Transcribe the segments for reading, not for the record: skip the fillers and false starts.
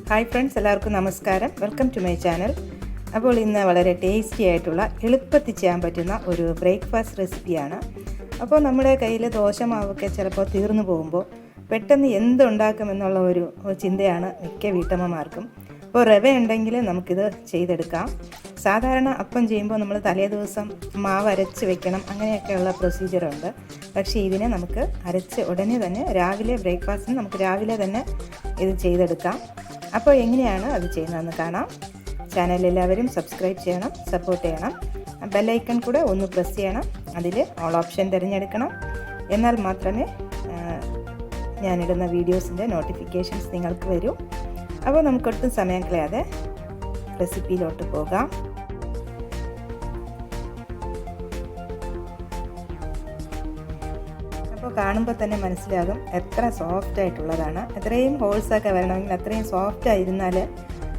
Hi friends, എല്ലാവർക്കും നമസ്കാരം. Welcome to my channel. അപ്പോൾ ഇന്ന് വളരെ ടേസ്റ്റി ആയിട്ടുള്ള എളുപ്പത്തിൽ ചെയ്യാൻ പറ്റുന്ന ഒരു ബ്രേക്ക്ഫാസ്റ്റ് റെസിപ്പിയാണ്. അപ്പോൾ നമ്മുടെ കയ്യിൽ ദോശമാവൊക്കെ ചിലപ്പോൾ തീർന്നു പോകുമ്പോൾ പെട്ടെന്ന് എന്തുണ്ടാക്കുമെന്നുള്ള ഒരു ചിന്തയാണ് മിക്ക വീട്ടമ്മമാർക്കും. അപ്പോൾ റവ ഉണ്ടെങ്കിൽ നമുക്കിത് ചെയ്തെടുക്കാം. സാധാരണ അപ്പം ചെയ്യുമ്പോൾ നമ്മൾ തലേ ദിവസം മാവ് അരച്ച് വെക്കണം, അങ്ങനെയൊക്കെയുള്ള പ്രൊസീജിയറുണ്ട്. പക്ഷേ ഇതിനെ നമുക്ക് അരച്ച് ഉടനെ തന്നെ ബ്രേക്ക്ഫാസ്റ്റിന് നമുക്ക് രാവിലെ തന്നെ ഇത് ചെയ്തെടുക്കാം. അപ്പോൾ എങ്ങനെയാണ് അത് ചെയ്യുന്നതെന്ന് കാണാം. ചാനൽ എല്ലാവരും സബ്സ്ക്രൈബ് ചെയ്യണം, സപ്പോർട്ട് ചെയ്യണം. ബെല്ലൈക്കൺ കൂടെ ഒന്ന് പ്രസ് ചെയ്യണം. അതിൽ ഓൾ ഓപ്ഷൻ തിരഞ്ഞെടുക്കണം. എന്നാൽ മാത്രമേ ഞാനിടുന്ന വീഡിയോസിൻ്റെ നോട്ടിഫിക്കേഷൻസ് നിങ്ങൾക്ക് വരൂ. അപ്പോൾ നമുക്കൊട്ടും സമയം കളയാതെ റെസിപ്പിയിലോട്ട് പോകാം. അപ്പോൾ കാണുമ്പോൾ തന്നെ മനസ്സിലാകും എത്ര സോഫ്റ്റ് ആയിട്ടുള്ളതാണ്. എത്രയും ഹോൾസൊക്കെ വരണമെങ്കിൽ അത്രയും സോഫ്റ്റ് ആയിരുന്നാൽ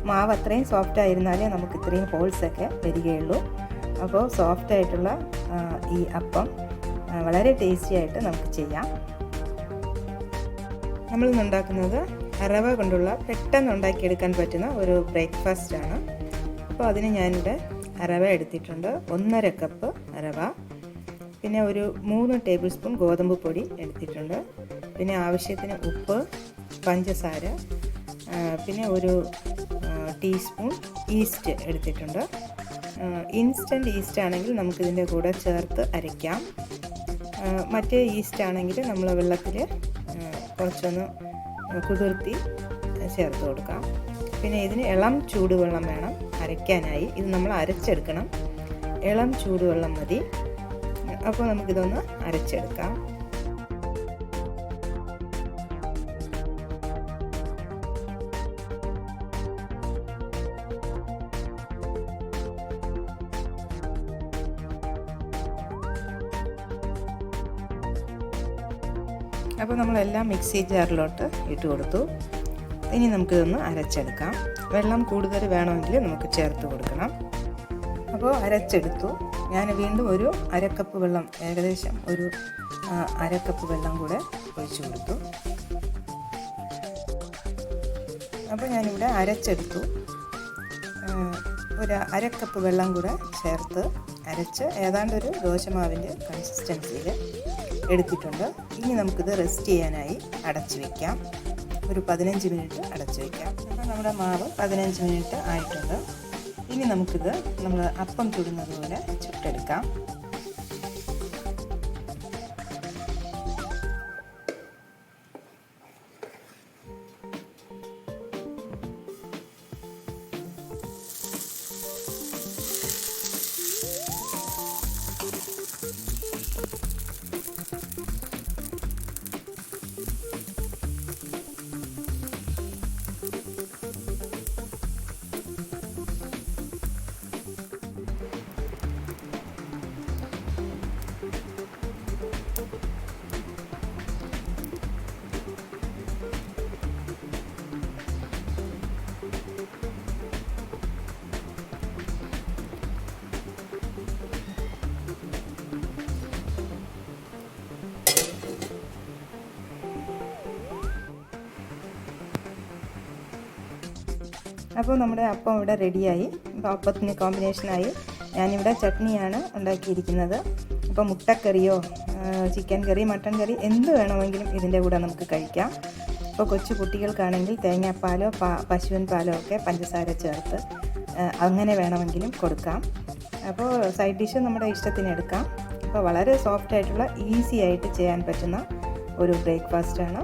മാവ് അത്രയും സോഫ്റ്റ് ആയിരുന്നാലേ നമുക്ക് ഇത്രയും ഹോൾസൊക്കെ വരികയുള്ളൂ. അപ്പോൾ സോഫ്റ്റ് ആയിട്ടുള്ള ഈ അപ്പം വളരെ ടേസ്റ്റി ആയിട്ട് നമുക്ക് ചെയ്യാം. നമ്മളിന്ന് ഉണ്ടാക്കുന്നത് റവ കൊണ്ടുള്ള പെട്ടെന്ന് ഉണ്ടാക്കിയെടുക്കാൻ പറ്റുന്ന ഒരു ബ്രേക്ക്ഫാസ്റ്റാണ്. അപ്പോൾ അതിന് ഞാനിവിടെ റവ എടുത്തിട്ടുണ്ട്. 1.5 കപ്പ് റവ, പിന്നെ ഒരു 3 ടേബിൾ സ്പൂൺ ഗോതമ്പ് പൊടി എടുത്തിട്ടുണ്ട്, പിന്നെ ആവശ്യത്തിന് ഉപ്പ്, പഞ്ചസാര, പിന്നെ ഒരു ടീസ്പൂൺ ഈസ്റ്റ് എടുത്തിട്ടുണ്ട്. ഇൻസ്റ്റൻറ്റ് ഈസ്റ്റ് ആണെങ്കിൽ നമുക്കിതിൻ്റെ കൂടെ ചേർത്ത് അരയ്ക്കാം. മറ്റേ ഈസ്റ്റ് ആണെങ്കിൽ നമ്മൾ വെള്ളത്തിൽ കുറച്ചൊന്ന് കുതിർത്തി ചേർത്ത് കൊടുക്കാം. പിന്നെ ഇതിന് ഇളം ചൂടുവെള്ളം വേണം അരയ്ക്കാനായി. ഇത് നമ്മൾ അരച്ചെടുക്കണം. ഇളം ചൂടുവെള്ളം മതി. അപ്പോൾ നമുക്കിതൊന്ന് അരച്ചെടുക്കാം. അപ്പോൾ നമ്മളെല്ലാം മിക്സി ജാറിലോട്ട് ഇട്ട് കൊടുത്തു. ഇനി നമുക്കിതൊന്ന് അരച്ചെടുക്കാം. വെള്ളം കൂടുതൽ വേണമെങ്കിൽ നമുക്ക് ചേർത്ത് കൊടുക്കണം. അപ്പോൾ അരച്ചെടുത്തു. ഞാൻ വീണ്ടും ഒരു 1/2 കപ്പ് വെള്ളം, ഏകദേശം ഒരു 1/2 കപ്പ് വെള്ളം കൂടെ ഒഴിച്ചു കൊടുത്തു. അപ്പോൾ ഞാനിവിടെ അരച്ചെടുത്തു. ഒരു 1/2 കപ്പ് വെള്ളം കൂടെ ചേർത്ത് അരച്ച് ഏതാണ്ടൊരു ദോശമാവിൻ്റെ കൺസിസ്റ്റൻസിയിൽ എടുത്തിട്ടുണ്ട്. ഇനി നമുക്കിത് റെസ്റ്റ് ചെയ്യാനായി അടച്ചു വയ്ക്കാം. ഒരു 15 മിനിറ്റ് അടച്ചു വയ്ക്കാം. അപ്പോൾ നമ്മുടെ മാവ് 15 മിനിറ്റ് ആയിട്ടുണ്ട്. ഇനി നമുക്കിത് നമ്മൾ അപ്പം ചുടുന്നത് പോലെ ചുട്ടെടുക്കാം. അപ്പോൾ നമ്മുടെ അപ്പം ഇവിടെ റെഡിയായി. അപ്പോൾ അപ്പത്തിന് കോമ്പിനേഷനായി ഞാനിവിടെ ചട്നിയാണ് ഉണ്ടാക്കിയിരിക്കുന്നത്. അപ്പോൾ മുട്ടക്കറിയോ ചിക്കൻ കറി, മട്ടൻ കറി എന്ത് വേണമെങ്കിലും ഇതിൻ്റെ കൂടെ നമുക്ക് കഴിക്കാം. അപ്പോൾ കൊച്ചു കുട്ടികൾക്കാണെങ്കിൽ തേങ്ങാപ്പാലോ പശുവിൻ പാലോ ഒക്കെ പഞ്ചസാര ചേർത്ത് അങ്ങനെ വേണമെങ്കിലും കൊടുക്കാം. അപ്പോൾ സൈഡ് ഡിഷ് നമ്മുടെ ഇഷ്ടത്തിന് എടുക്കാം. അപ്പോൾ വളരെ സോഫ്റ്റ് ആയിട്ടുള്ള ഈസി ആയിട്ട് ചെയ്യാൻ പറ്റുന്ന ഒരു ബ്രേക്ക്ഫാസ്റ്റാണ്.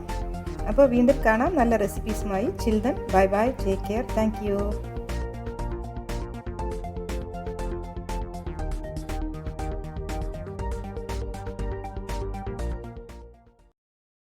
അപ്പോൾ വീണ്ടും കാണാം നല്ല റെസിപ്പീസുമായി. Children, bye bye, take care, thank U.